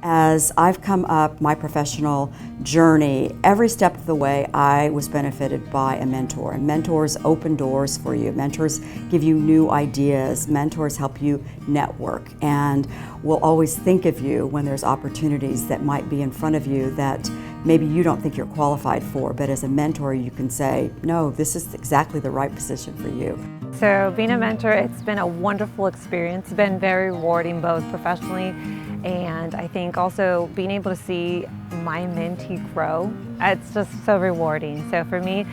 As I've come up my professional journey, every step of the way I was benefited by a mentor. And mentors open doors for you. Mentors give you new ideas. Mentors help you network and will always think of you when there's opportunities that might be in front of you that maybe you don't think you're qualified for. But as a mentor, you can say, no, this is exactly the right position for you. So being a mentor, it's been a wonderful experience. It's been very rewarding both professionally and I think also being able to see my mentee grow, it's just so rewarding. So for me,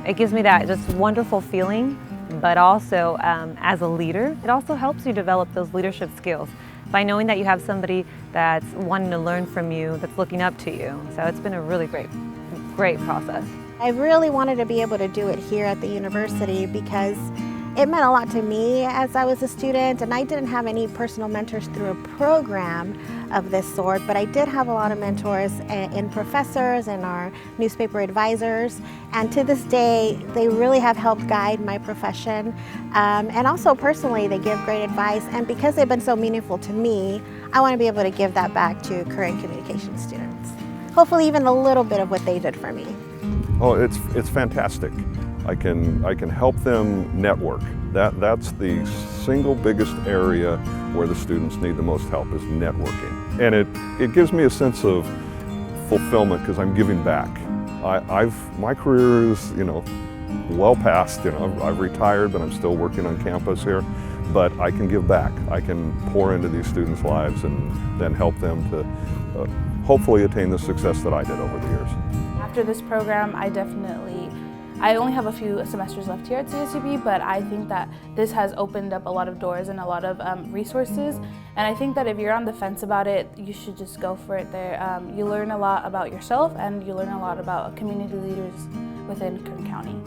it gives me that just wonderful feeling, but also as a leader, it also helps you develop those leadership skills by knowing that you have somebody that's wanting to learn from you, that's looking up to you. So it's been a really great process. I really wanted to be able to do it here at the university because it meant a lot to me as I was a student, and I didn't have any personal mentors through a program of this sort, but I did have a lot of mentors in professors and our newspaper advisors, and to this day they really have helped guide my profession, and also personally they give great advice, and because they've been so meaningful to me, I want to be able to give that back to current communication students. Hopefully even a little bit of what they did for me. Oh, it's fantastic. I can help them network. That's the single biggest area where the students need the most help is networking. And it gives me a sense of fulfillment because I'm giving back. My career is, well past, I've retired, but I'm still working on campus here. But I can give back. I can pour into these students' lives and then help them to hopefully attain the success that I did over the years. After this program, I only have a few semesters left here at CSUB, but I think that this has opened up a lot of doors and a lot of resources. And I think that if you're on the fence about it, you should just go for it there. You learn a lot about yourself and you learn a lot about community leaders within Kern County.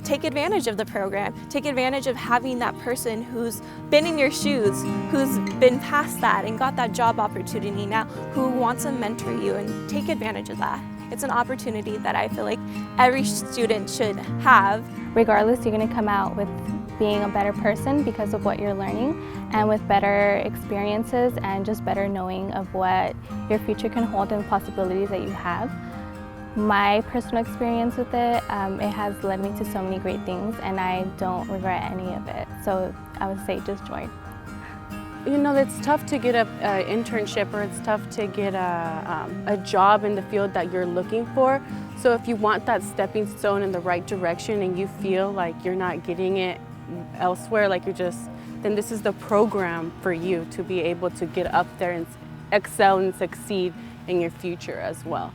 Take advantage of the program. Take advantage of having that person who's been in your shoes, who's been past that and got that job opportunity now, who wants to mentor you, and take advantage of that. It's an opportunity that I feel like every student should have. Regardless, you're going to come out with being a better person because of what you're learning, and with better experiences and just better knowing of what your future can hold and possibilities that you have. My personal experience with it, it has led me to so many great things, and I don't regret any of it. So I would say just join. It's tough to get an internship, or it's tough to get a job in the field that you're looking for. So if you want that stepping stone in the right direction and you feel like you're not getting it elsewhere, then this is the program for you to be able to get up there and excel and succeed in your future as well.